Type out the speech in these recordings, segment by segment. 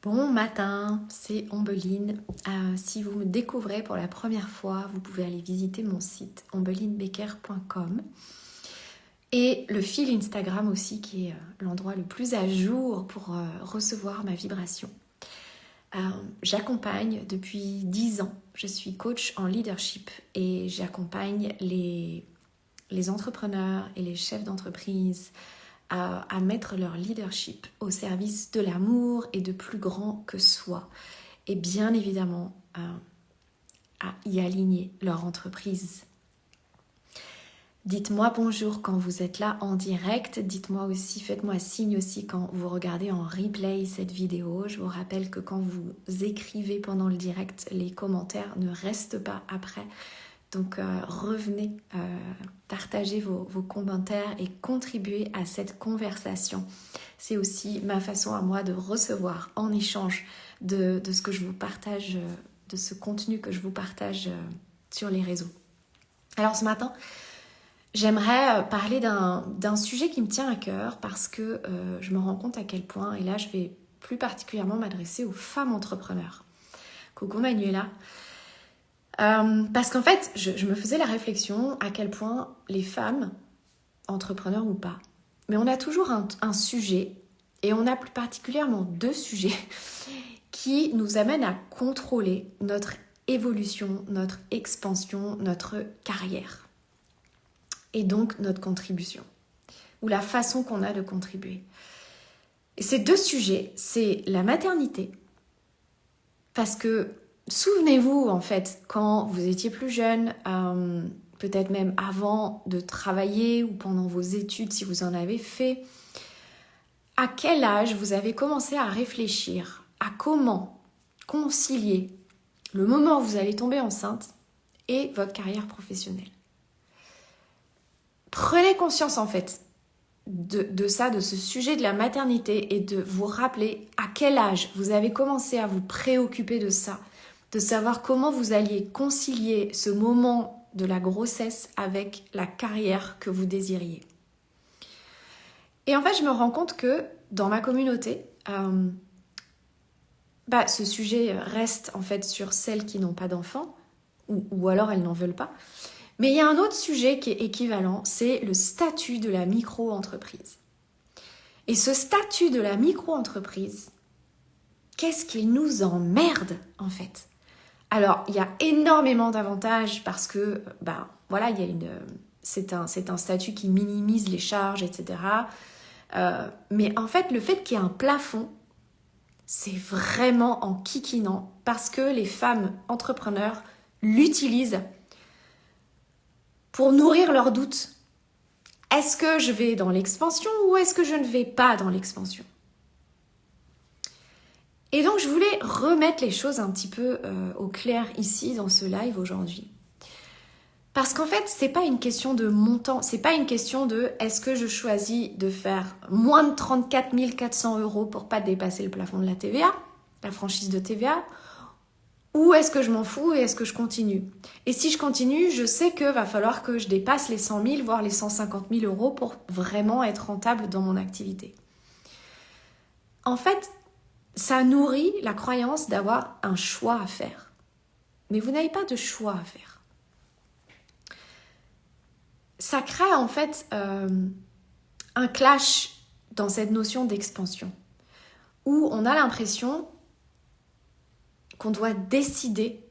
Bon matin, c'est Ombeline. Si vous me découvrez pour la première fois, vous pouvez aller visiter mon site ombelinebecker.com et le fil Instagram aussi qui est l'endroit le plus à jour pour recevoir ma vibration. J'accompagne depuis 10 ans, je suis coach en leadership et j'accompagne les entrepreneurs et les chefs d'entreprise à mettre leur leadership au service de l'amour et de plus grand que soi. Et bien évidemment, à y aligner leur entreprise. Dites-moi bonjour quand vous êtes là en direct. Dites-moi aussi, faites-moi signe aussi quand vous regardez en replay cette vidéo. Je vous rappelle que quand vous écrivez pendant le direct, les commentaires ne restent pas après. Donc revenez, partagez vos commentaires et contribuez à cette conversation. C'est aussi ma façon à moi de recevoir en échange de ce que je vous partage, de ce contenu que je vous partage sur les réseaux. Alors ce matin, j'aimerais parler d'un sujet qui me tient à cœur parce que je me rends compte à quel point, et là je vais plus particulièrement m'adresser aux femmes entrepreneurs. Coucou Manuela. Parce qu'en fait, je me faisais la réflexion à quel point les femmes, entrepreneurs ou pas, mais on a toujours un sujet, et on a plus particulièrement 2 sujets qui nous amènent à contrôler notre évolution, notre expansion, notre carrière, et donc notre contribution, ou la façon qu'on a de contribuer. Et ces 2 sujets, c'est la maternité, parce que souvenez-vous, en fait, quand vous étiez plus jeune, peut-être même avant de travailler ou pendant vos études, si vous en avez fait, à quel âge vous avez commencé à réfléchir à comment concilier le moment où vous allez tomber enceinte et votre carrière professionnelle. Prenez conscience, en fait, de ça, de ce sujet de la maternité et de vous rappeler à quel âge vous avez commencé à vous préoccuper de ça, de savoir comment vous alliez concilier ce moment de la grossesse avec la carrière que vous désiriez. Et en fait, je me rends compte que dans ma communauté, ce sujet reste en fait sur celles qui n'ont pas d'enfants, ou alors elles n'en veulent pas. Mais il y a un autre sujet qui est équivalent, c'est le statut de la micro-entreprise. Et ce statut de la micro-entreprise, qu'est-ce qu'il nous emmerde en fait ? Alors, il y a énormément d'avantages parce que, voilà, c'est un statut qui minimise les charges, etc. Mais en fait, le fait qu'il y ait un plafond, c'est vraiment en kikinant parce que les femmes entrepreneurs l'utilisent pour nourrir leurs doutes. Est-ce que je vais dans l'expansion ou est-ce que je ne vais pas dans l'expansion ? Et donc, je voulais remettre les choses un petit peu au clair ici, dans ce live aujourd'hui. Parce qu'en fait, c'est pas une question de montant, c'est pas une question de est-ce que je choisis de faire moins de 34 400 € pour pas dépasser le plafond de la TVA, la franchise de TVA, ou est-ce que je m'en fous et est-ce que je continue ? Et si je continue, je sais que va falloir que je dépasse les 100 000, voire les 150 000 € pour vraiment être rentable dans mon activité. En fait, ça nourrit la croyance d'avoir un choix à faire. Mais vous n'avez pas de choix à faire. Ça crée en fait un clash dans cette notion d'expansion, où on a l'impression qu'on doit décider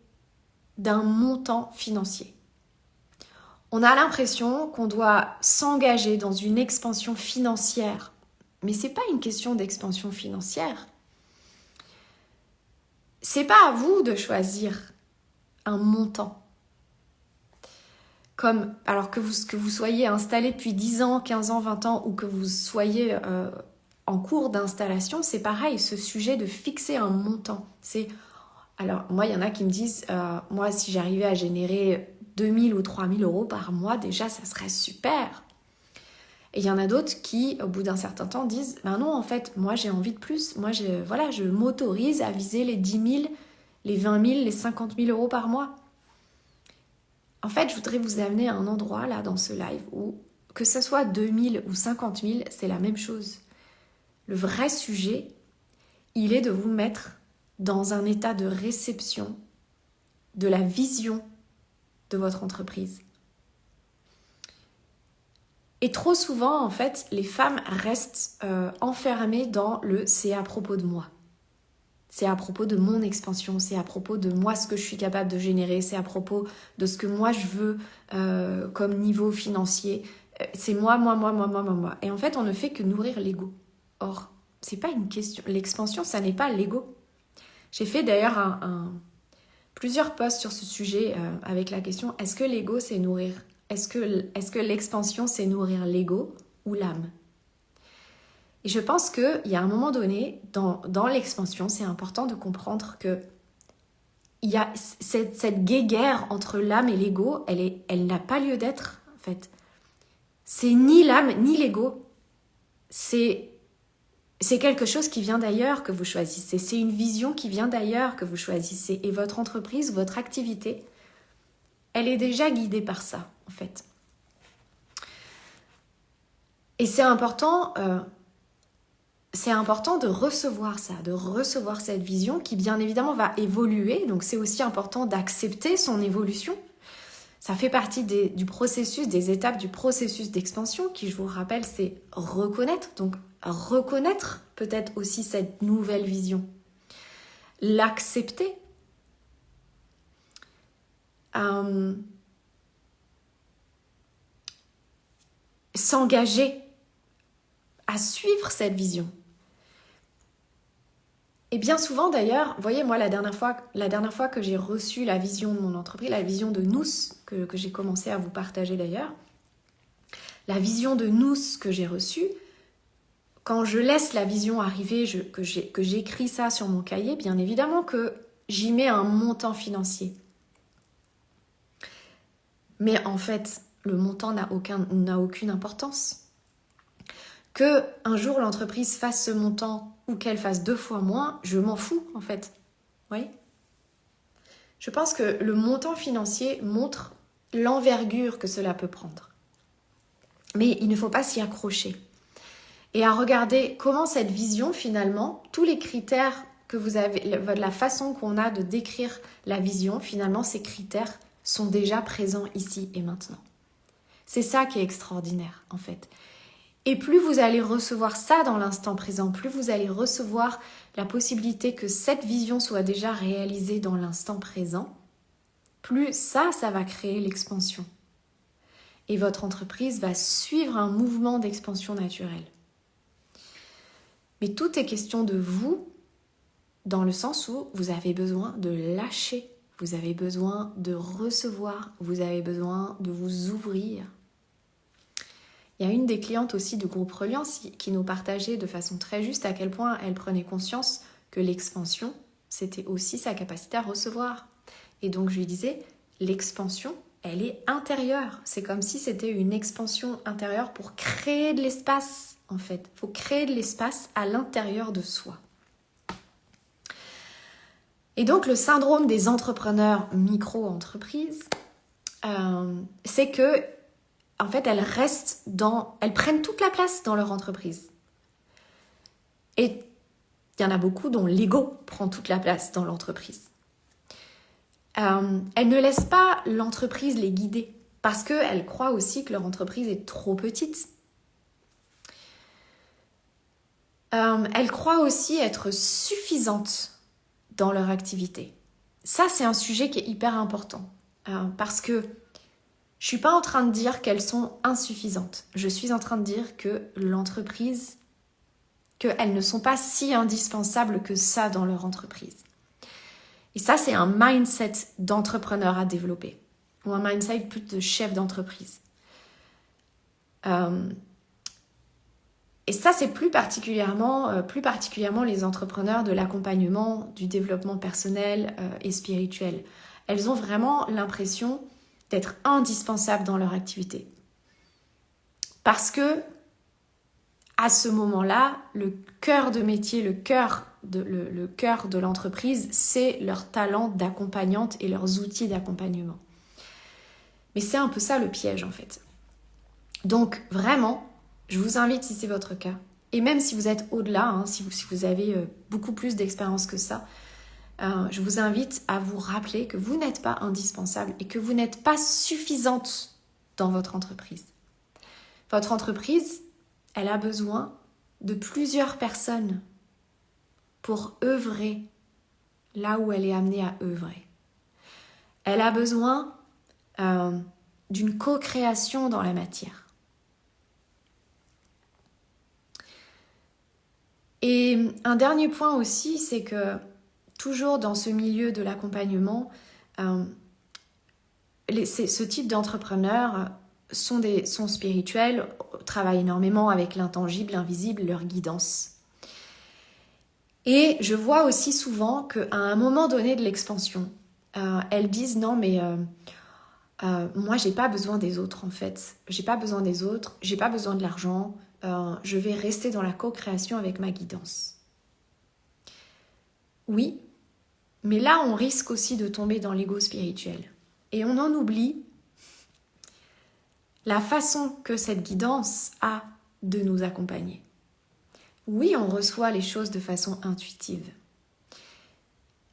d'un montant financier. On a l'impression qu'on doit s'engager dans une expansion financière. Mais ce n'est pas une question d'expansion financière. C'est pas à vous de choisir un montant. Alors que vous soyez installé depuis 10 ans, 15 ans, 20 ans ou que vous soyez en cours d'installation, c'est pareil, ce sujet de fixer un montant. Alors moi, il y en a qui me disent, moi si j'arrivais à générer 2 000 ou 3 000 € par mois, déjà ça serait super. Et il y en a d'autres qui, au bout d'un certain temps, disent « Ben non, en fait, moi j'ai envie de plus. Moi, je m'autorise à viser les 10 000, les 20 000, les 50 000 € par mois. » En fait, je voudrais vous amener à un endroit, là, dans ce live, où que ce soit 2 000 ou 50 000, c'est la même chose. Le vrai sujet, il est de vous mettre dans un état de réception de la vision de votre entreprise. Et trop souvent, en fait, les femmes restent enfermées dans le « c'est à propos de moi ». C'est à propos de mon expansion, c'est à propos de moi ce que je suis capable de générer, c'est à propos de ce que moi je veux comme niveau financier. C'est moi. Et en fait, on ne fait que nourrir l'ego. Or, c'est pas une question. L'expansion, ça n'est pas l'ego. J'ai fait d'ailleurs plusieurs posts sur ce sujet avec la question est-ce que l'ego c'est nourrir Est-ce que l'expansion c'est nourrir l'ego ou l'âme? Et je pense qu'il y a un moment donné, dans l'expansion, c'est important de comprendre que il y a cette guéguerre entre l'âme et l'ego, elle n'a pas lieu d'être, en fait. C'est ni l'âme, ni l'ego. C'est quelque chose qui vient d'ailleurs que vous choisissez. C'est une vision qui vient d'ailleurs que vous choisissez. Et votre entreprise, votre activité, elle est déjà guidée par ça, en fait. Et c'est important de recevoir ça, de recevoir cette vision qui bien évidemment va évoluer. Donc c'est aussi important d'accepter son évolution. Ça fait partie du processus, des étapes du processus d'expansion qui, je vous rappelle, c'est reconnaître. Donc reconnaître peut-être aussi cette nouvelle vision. L'accepter. S'engager à suivre cette vision. Et bien souvent d'ailleurs, vous voyez, moi la dernière fois que j'ai reçu la vision de mon entreprise, la vision de nous, que j'ai commencé à vous partager d'ailleurs, la vision de nous que j'ai reçue, quand je laisse la vision arriver, que j'écris ça sur mon cahier, bien évidemment que j'y mets un montant financier. Mais en fait, le montant n'a aucune importance. Que un jour l'entreprise fasse ce montant ou qu'elle fasse 2 fois moins, je m'en fous en fait. Oui. Je pense que le montant financier montre l'envergure que cela peut prendre. Mais il ne faut pas s'y accrocher. Et à regarder comment cette vision finalement, tous les critères que vous avez, la façon qu'on a de décrire la vision, finalement ces critères sont déjà présents ici et maintenant. C'est ça qui est extraordinaire en fait. Et plus vous allez recevoir ça dans l'instant présent, plus vous allez recevoir la possibilité que cette vision soit déjà réalisée dans l'instant présent, plus ça va créer l'expansion. Et votre entreprise va suivre un mouvement d'expansion naturelle. Mais tout est question de vous, dans le sens où vous avez besoin de lâcher, vous avez besoin de recevoir, vous avez besoin de vous ouvrir. Il y a une des clientes aussi de Groupe Reliance qui nous partageait de façon très juste à quel point elle prenait conscience que l'expansion, c'était aussi sa capacité à recevoir. Et donc je lui disais, l'expansion, elle est intérieure. C'est comme si c'était une expansion intérieure pour créer de l'espace, en fait. Il faut créer de l'espace à l'intérieur de soi. Et donc le syndrome des entrepreneurs micro-entreprises, c'est que en fait, elles prennent toute la place dans leur entreprise. Et il y en a beaucoup dont l'ego prend toute la place dans l'entreprise. Elles ne laissent pas l'entreprise les guider parce qu'elles croient aussi que leur entreprise est trop petite. Elles croient aussi être suffisantes dans leur activité. Ça, c'est un sujet qui est hyper important parce que je ne suis pas en train de dire qu'elles sont insuffisantes. Je suis en train de dire que l'entreprise, qu'elles ne sont pas si indispensables que ça dans leur entreprise. Et ça, c'est un mindset d'entrepreneur à développer. Ou un mindset plus de chef d'entreprise. Et ça, c'est plus particulièrement les entrepreneurs de l'accompagnement, du développement personnel et spirituel. Elles ont vraiment l'impression d'être indispensables dans leur activité. Parce que, à ce moment-là, le cœur de métier, le cœur de l'entreprise, c'est leur talent d'accompagnante et leurs outils d'accompagnement. Mais c'est un peu ça le piège en fait. Donc vraiment, je vous invite, si c'est votre cas, Et même si vous êtes au-delà, hein, si vous avez beaucoup plus d'expérience que ça, je vous invite à vous rappeler que vous n'êtes pas indispensable et que vous n'êtes pas suffisante dans votre entreprise. Votre entreprise, elle a besoin de plusieurs personnes pour œuvrer là où elle est amenée à œuvrer. Elle a besoin d'une co-création dans la matière. Et un dernier point aussi, c'est que toujours dans ce milieu de l'accompagnement, ce type d'entrepreneurs sont spirituels, travaillent énormément avec l'intangible, l'invisible, leur guidance. Et je vois aussi souvent qu'à un moment donné de l'expansion, elles disent non mais moi j'ai pas besoin des autres en fait, j'ai pas besoin des autres, j'ai pas besoin de l'argent, je vais rester dans la co-création avec ma guidance. Oui, mais là on risque aussi de tomber dans l'ego spirituel. Et on en oublie la façon que cette guidance a de nous accompagner. Oui, on reçoit les choses de façon intuitive.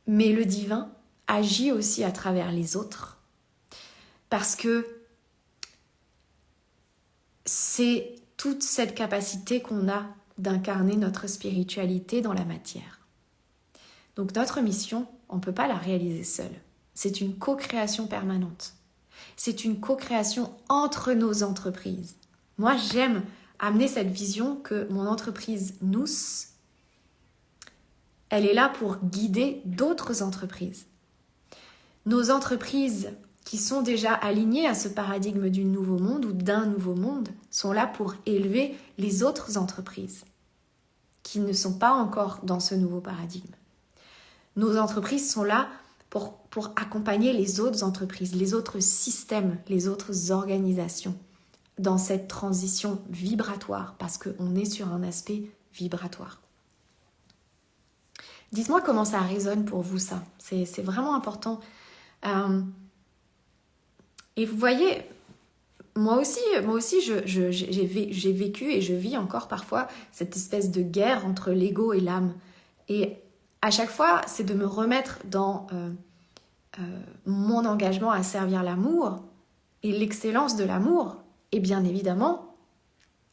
Mais le divin agit aussi à travers les autres. Parce que c'est toute cette capacité qu'on a d'incarner notre spiritualité dans la matière. Donc notre mission, on ne peut pas la réaliser seule. C'est une co-création permanente. C'est une co-création entre nos entreprises. Moi, j'aime amener cette vision que mon entreprise Nous, elle est là pour guider d'autres entreprises. Nos entreprises qui sont déjà alignées à ce paradigme du nouveau monde ou d'un nouveau monde sont là pour élever les autres entreprises qui ne sont pas encore dans ce nouveau paradigme. Nos entreprises sont là pour accompagner les autres entreprises, les autres systèmes, les autres organisations dans cette transition vibratoire, parce qu'on est sur un aspect vibratoire. Dites-moi comment ça résonne pour vous, ça. C'est vraiment important. Et vous voyez, moi aussi j'ai vécu et je vis encore parfois cette espèce de guerre entre l'ego et l'âme. Et à chaque fois, c'est de me remettre dans mon engagement à servir l'amour et l'excellence de l'amour. Et bien évidemment,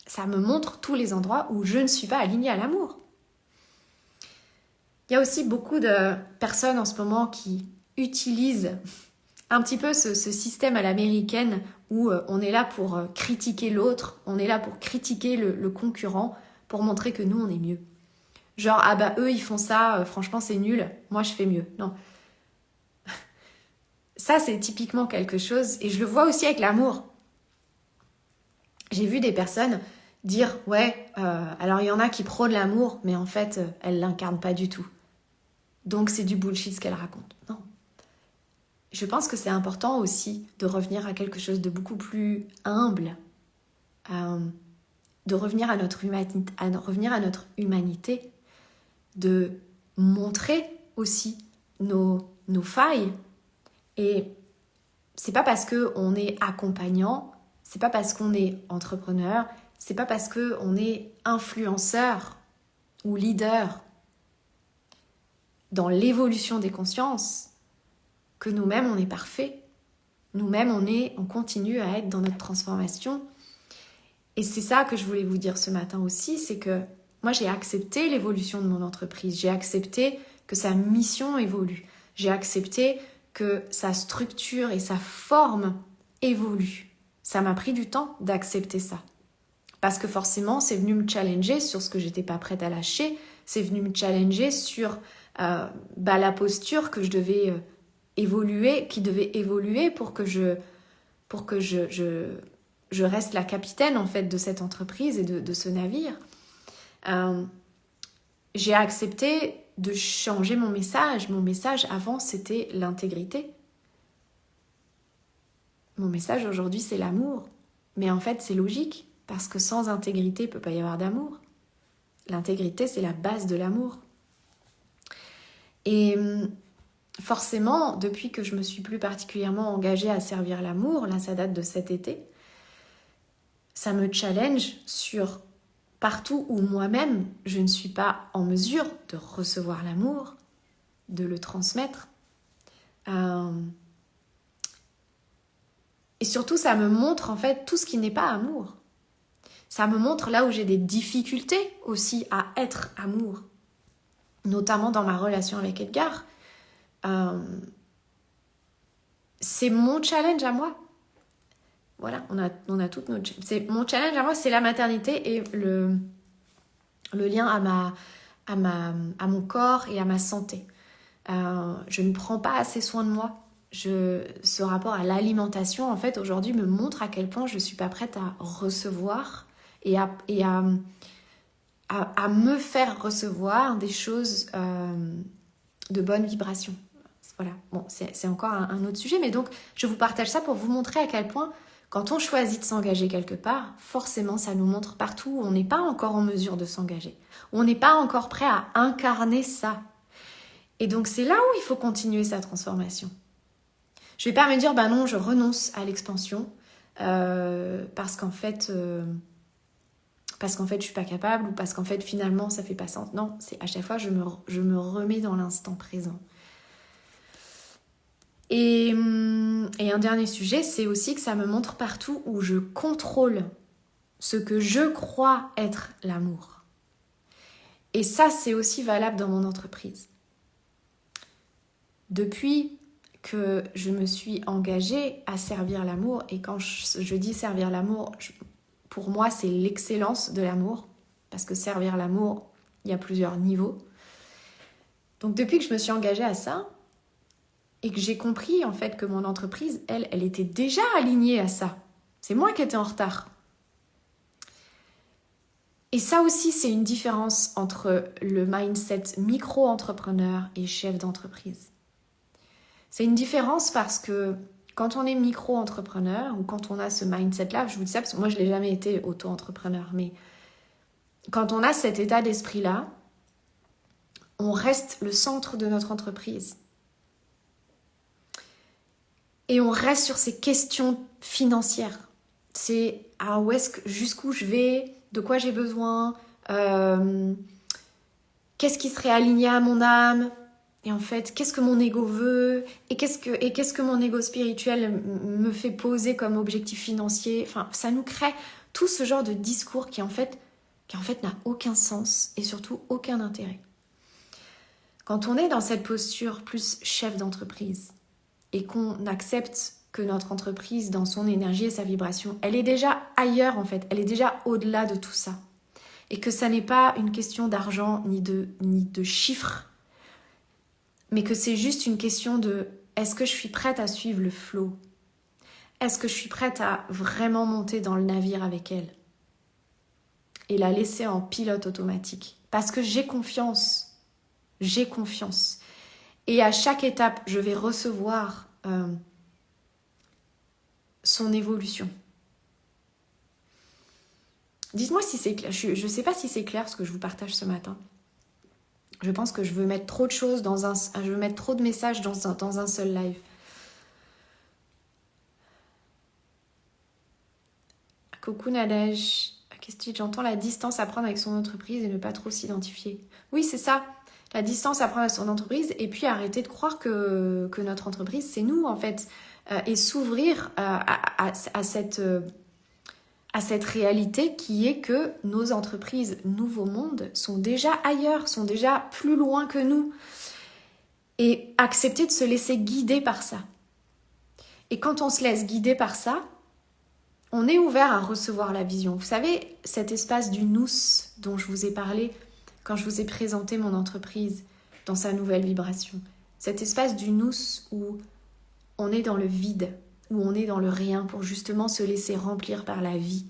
ça me montre tous les endroits où je ne suis pas alignée à l'amour. Il y a aussi beaucoup de personnes en ce moment qui utilisent un petit peu ce système à l'américaine où on est là pour critiquer l'autre, on est là pour critiquer le concurrent pour montrer que nous, on est mieux. Genre, ah bah eux, ils font ça, franchement, c'est nul, moi, je fais mieux. Non. Ça, c'est typiquement quelque chose, et je le vois aussi avec l'amour. J'ai vu des personnes dire, ouais, alors il y en a qui prônent l'amour, mais en fait, elles ne l'incarnent pas du tout. Donc, c'est du bullshit ce qu'elles racontent. Non. Je pense que c'est important aussi de revenir à quelque chose de beaucoup plus humble, de revenir à notre humanité, de montrer aussi nos failles. Et c'est pas parce qu'on est accompagnant, c'est pas parce qu'on est entrepreneur, c'est pas parce qu'on est influenceur ou leader dans l'évolution des consciences que nous-mêmes on est parfait. Nous-mêmes on continue à être dans notre transformation. Et c'est ça que je voulais vous dire ce matin aussi, c'est que moi j'ai accepté l'évolution de mon entreprise, j'ai accepté que sa mission évolue, j'ai accepté que sa structure et sa forme évoluent. Ça m'a pris du temps d'accepter ça. Parce que forcément, c'est venu me challenger sur ce que j'étais pas prête à lâcher, c'est venu me challenger sur la posture que je devais évoluer, qui devait évoluer pour que je reste la capitaine en fait de cette entreprise et de ce navire. J'ai accepté de changer mon message. Mon message avant, c'était l'intégrité. Mon message aujourd'hui, c'est l'amour. Mais en fait, c'est logique, parce que sans intégrité, il ne peut pas y avoir d'amour. L'intégrité, c'est la base de l'amour. Et forcément, depuis que je me suis plus particulièrement engagée à servir l'amour, là, ça date de cet été, ça me challenge sur partout où moi-même, je ne suis pas en mesure de recevoir l'amour, de le transmettre. Et surtout, ça me montre en fait tout ce qui n'est pas amour. Ça me montre là où j'ai des difficultés aussi à être amour. Notamment dans ma relation avec Edgar. C'est mon challenge à moi. Voilà, on a toutes nos... Mon challenge à moi, c'est la maternité et le lien à mon corps et à ma santé. Je ne prends pas assez soin de moi. Ce rapport à l'alimentation, en fait, aujourd'hui, me montre à quel point je ne suis pas prête à recevoir et à me faire recevoir des choses de bonne vibration. Voilà, bon, c'est encore un autre sujet, mais donc je vous partage ça pour vous montrer à quel point, quand on choisit de s'engager quelque part, forcément, ça nous montre partout où on n'est pas encore en mesure de s'engager, où on n'est pas encore prêt à incarner ça. Et donc, c'est là où il faut continuer sa transformation. Je ne vais pas me dire, non, je renonce à l'expansion parce qu'en fait, je ne suis pas capable ou parce qu'en fait, finalement, ça ne fait pas sens. Non, c'est à chaque fois, je me remets dans l'instant présent. Et un dernier sujet, c'est aussi que ça me montre partout où je contrôle ce que je crois être l'amour. Et ça, c'est aussi valable dans mon entreprise. Depuis que je me suis engagée à servir l'amour, et quand je dis servir l'amour, pour moi, c'est l'excellence de l'amour, parce que servir l'amour, il y a plusieurs niveaux. Donc depuis que je me suis engagée à ça, et que j'ai compris en fait que mon entreprise, elle était déjà alignée à ça. C'est moi qui étais en retard. Et ça aussi, c'est une différence entre le mindset micro-entrepreneur et chef d'entreprise. C'est une différence parce que quand on est micro-entrepreneur ou quand on a ce mindset-là, je vous dis ça parce que moi, je n'ai jamais été auto-entrepreneur, mais quand on a cet état d'esprit-là, on reste le centre de notre entreprise. Et on reste sur ces questions financières. C'est jusqu'où je vais, de quoi j'ai besoin, qu'est-ce qui serait aligné à mon âme, et en fait, qu'est-ce que mon ego veut, et qu'est-ce que mon ego spirituel me fait poser comme objectif financier. Enfin, ça nous crée tout ce genre de discours qui en fait n'a aucun sens et surtout aucun intérêt. Quand on est dans cette posture plus chef d'entreprise, et qu'on accepte que notre entreprise, dans son énergie et sa vibration, elle est déjà ailleurs en fait, elle est déjà au-delà de tout ça. Et que ça n'est pas une question d'argent ni de chiffres, mais que c'est juste une question de est-ce que je suis prête à suivre le flow ? Est-ce que je suis prête à vraiment monter dans le navire avec elle ? Et la laisser en pilote automatique. Parce que j'ai confiance. J'ai confiance. Et à chaque étape, je vais recevoir son évolution. Dites-moi si c'est clair. Je ne sais pas si c'est clair ce que je vous partage ce matin. Je pense que je veux mettre trop de choses je veux mettre trop de messages dans un seul live. Coucou Nadège. Qu'est-ce que j'entends la distance à prendre avec son entreprise et ne pas trop s'identifier. Oui, c'est ça. La distance à prendre avec son entreprise et puis arrêter de croire que notre entreprise, c'est nous en fait. Et s'ouvrir à cette réalité qui est que nos entreprises Nouveau Monde sont déjà ailleurs, sont déjà plus loin que nous. Et accepter de se laisser guider par ça. Et quand on se laisse guider par ça, on est ouvert à recevoir la vision. Vous savez, cet espace du nous dont je vous ai parlé quand je vous ai présenté mon entreprise dans sa nouvelle vibration. Cet espace du nous où on est dans le vide, où on est dans le rien pour justement se laisser remplir par la vie.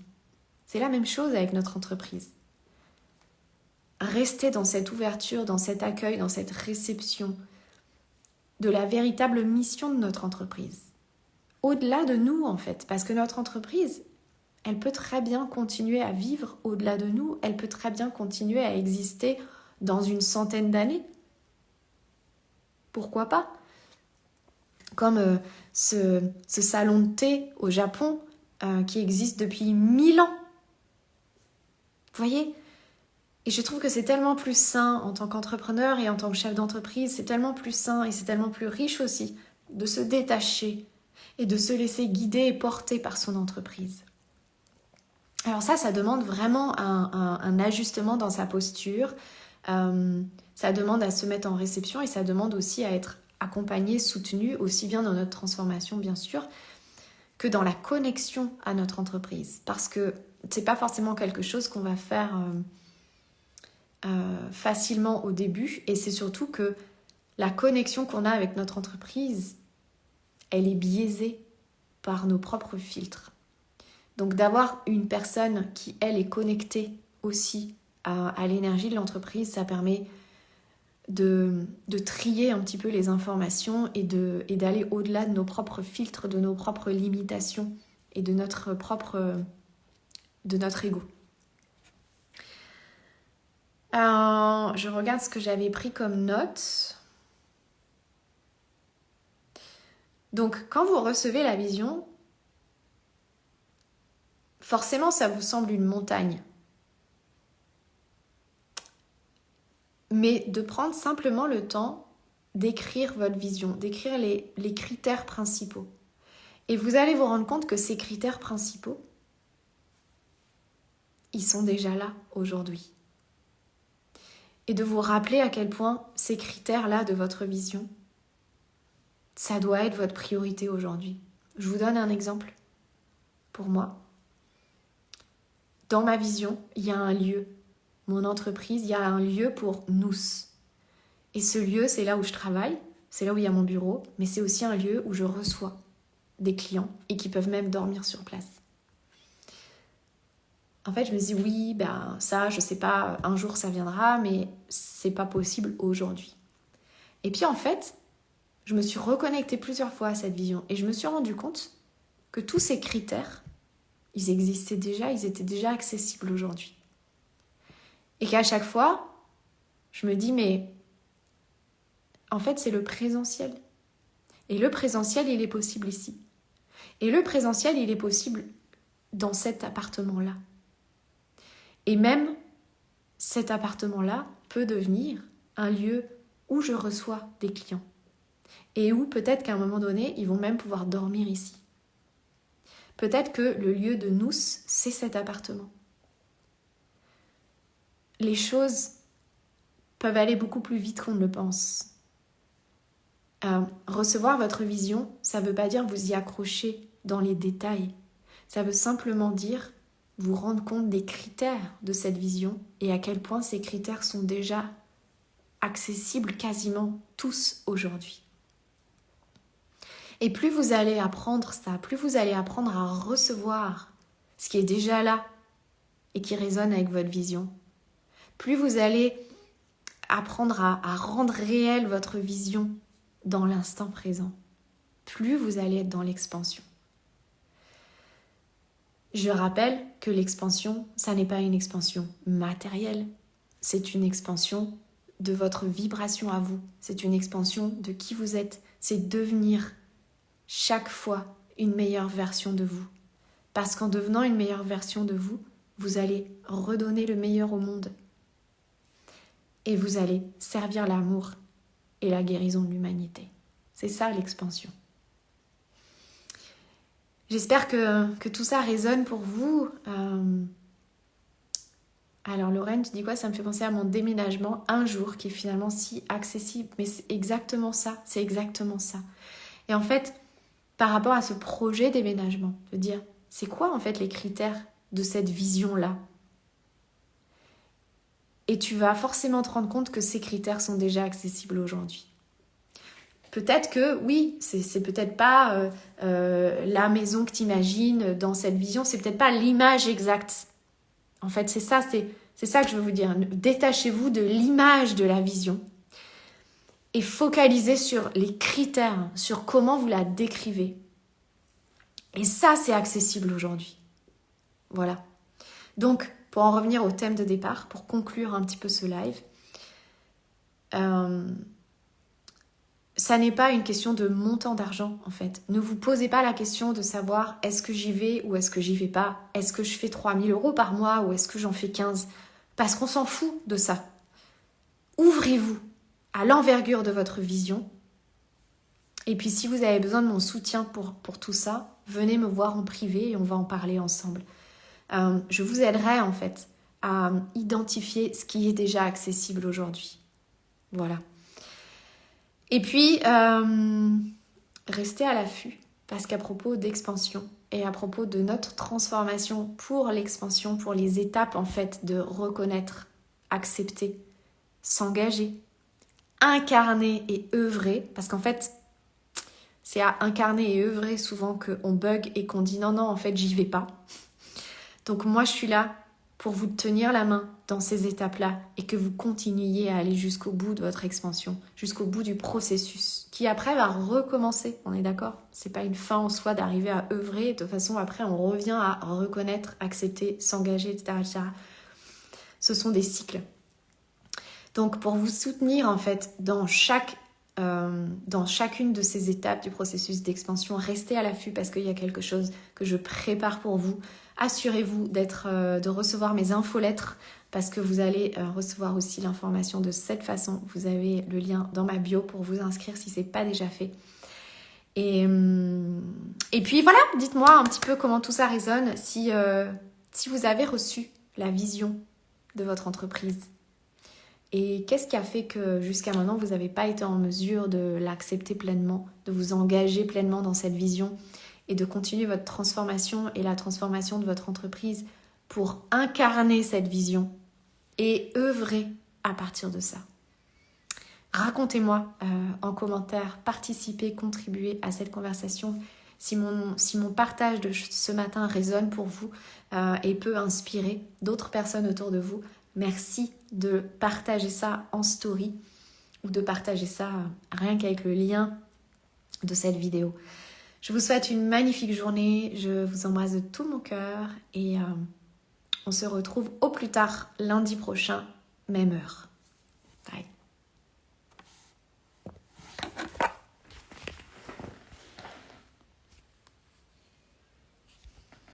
C'est la même chose avec notre entreprise. Rester dans cette ouverture, dans cet accueil, dans cette réception de la véritable mission de notre entreprise. Au-delà de nous, en fait, parce que notre entreprise, elle peut très bien continuer à vivre au-delà de nous, elle peut très bien continuer à exister dans une centaine d'années. Pourquoi pas ? Comme ce salon de thé au Japon qui existe depuis 1000 ans. Vous voyez ? Et je trouve que c'est tellement plus sain en tant qu'entrepreneur et en tant que chef d'entreprise, c'est tellement plus sain et c'est tellement plus riche aussi de se détacher et de se laisser guider et porter par son entreprise. Alors ça demande vraiment un ajustement dans sa posture, ça demande à se mettre en réception et ça demande aussi à être accompagné, soutenu, aussi bien dans notre transformation bien sûr, que dans la connexion à notre entreprise. Parce que c'est pas forcément quelque chose qu'on va faire facilement au début, et c'est surtout que la connexion qu'on a avec notre entreprise, elle est biaisée par nos propres filtres. Donc d'avoir une personne qui, elle, est connectée aussi à l'énergie de l'entreprise, ça permet de trier un petit peu les informations et d'aller au-delà de nos propres filtres, de nos propres limitations et de notre ego. Je regarde ce que j'avais pris comme note. Donc, quand vous recevez la vision, forcément, ça vous semble une montagne. Mais de prendre simplement le temps d'écrire votre vision, d'écrire les critères principaux. Et vous allez vous rendre compte que ces critères principaux, ils sont déjà là aujourd'hui. Et de vous rappeler à quel point ces critères-là de votre vision, ça doit être votre priorité aujourd'hui. Je vous donne un exemple. Pour moi, dans ma vision, il y a un lieu. Mon entreprise, il y a un lieu pour nous. Et ce lieu, c'est là où je travaille, c'est là où il y a mon bureau, mais c'est aussi un lieu où je reçois des clients et qui peuvent même dormir sur place. En fait, je me dis oui, ça, je sais pas, un jour ça viendra, mais c'est pas possible aujourd'hui. Et puis en fait, je me suis reconnectée plusieurs fois à cette vision et je me suis rendu compte que tous ces critères, ils existaient déjà, ils étaient déjà accessibles aujourd'hui. Et qu'à chaque fois, je me dis mais en fait, c'est le présentiel. Et le présentiel, il est possible ici. Et le présentiel, il est possible dans cet appartement-là. Et même cet appartement-là peut devenir un lieu où je reçois des clients. Et où peut-être qu'à un moment donné, ils vont même pouvoir dormir ici. Peut-être que le lieu de nous, c'est cet appartement. Les choses peuvent aller beaucoup plus vite qu'on ne le pense. Recevoir votre vision, ça ne veut pas dire vous y accrocher dans les détails. Ça veut simplement dire vous rendre compte des critères de cette vision et à quel point ces critères sont déjà accessibles quasiment tous aujourd'hui. Et plus vous allez apprendre ça, plus vous allez apprendre à recevoir ce qui est déjà là et qui résonne avec votre vision, plus vous allez apprendre à rendre réelle votre vision dans l'instant présent, plus vous allez être dans l'expansion. Je rappelle que l'expansion, ça n'est pas une expansion matérielle, c'est une expansion de votre vibration à vous, c'est une expansion de qui vous êtes, c'est devenir chaque fois une meilleure version de vous. Parce qu'en devenant une meilleure version de vous, vous allez redonner le meilleur au monde. Et vous allez servir l'amour et la guérison de l'humanité. C'est ça l'expansion. J'espère que tout ça résonne pour vous. Alors Lorraine, tu dis quoi? Ça me fait penser à mon déménagement un jour qui est finalement si accessible. Mais c'est exactement ça, c'est exactement ça. Et en fait, par rapport à ce projet déménagement, de dire, c'est quoi en fait les critères de cette vision-là? Et tu vas forcément te rendre compte que ces critères sont déjà accessibles aujourd'hui. Peut-être que, oui, c'est peut-être pas la maison que tu imagines dans cette vision, c'est peut-être pas l'image exacte. En fait, c'est ça que je veux vous dire. Détachez-vous de l'image de la vision et focalisez sur les critères, sur comment vous la décrivez. Et ça, c'est accessible aujourd'hui. Voilà. Donc, pour en revenir au thème de départ, pour conclure un petit peu ce live, ça n'est pas une question de montant d'argent, en fait. Ne vous posez pas la question de savoir est-ce que j'y vais ou est-ce que j'y vais pas. Est-ce que je fais 3 000 € par mois ou est-ce que j'en fais 15 ? Parce qu'on s'en fout de ça. Ouvrez-vous à l'envergure de votre vision. Et puis si vous avez besoin de mon soutien pour tout ça, venez me voir en privé et on va en parler ensemble. Je vous aiderai en fait à identifier ce qui est déjà accessible aujourd'hui. Voilà. Et puis, restez à l'affût parce qu'à propos d'expansion et à propos de notre transformation pour l'expansion, pour les étapes en fait de reconnaître, accepter, s'engager, incarner et œuvrer, parce qu'en fait, c'est à incarner et œuvrer souvent qu'on bug et qu'on dit non, en fait, j'y vais pas. Donc moi, je suis là pour vous tenir la main dans ces étapes-là et que vous continuiez à aller jusqu'au bout de votre expansion, jusqu'au bout du processus, qui après va recommencer, on est d'accord? C'est pas une fin en soi d'arriver à œuvrer, de toute façon après on revient à reconnaître, accepter, s'engager, etc., etc. Ce sont des cycles. Donc pour vous soutenir en fait dans chacune de ces étapes du processus d'expansion, restez à l'affût parce qu'il y a quelque chose que je prépare pour vous. Assurez-vous de recevoir mes infolettres parce que vous allez recevoir aussi l'information de cette façon. Vous avez le lien dans ma bio pour vous inscrire si ce n'est pas déjà fait. Et puis voilà, dites-moi un petit peu comment tout ça résonne, si vous avez reçu la vision de votre entreprise. Et qu'est-ce qui a fait que jusqu'à maintenant, vous n'avez pas été en mesure de l'accepter pleinement, de vous engager pleinement dans cette vision et de continuer votre transformation et la transformation de votre entreprise pour incarner cette vision et œuvrer à partir de ça. Racontez-moi en commentaire, participez, contribuez à cette conversation. Si mon partage de ce matin résonne pour vous et peut inspirer d'autres personnes autour de vous, merci de partager ça en story ou de partager ça rien qu'avec le lien de cette vidéo. Je vous souhaite une magnifique journée, je vous embrasse de tout mon cœur et on se retrouve au plus tard lundi prochain, même heure. Bye.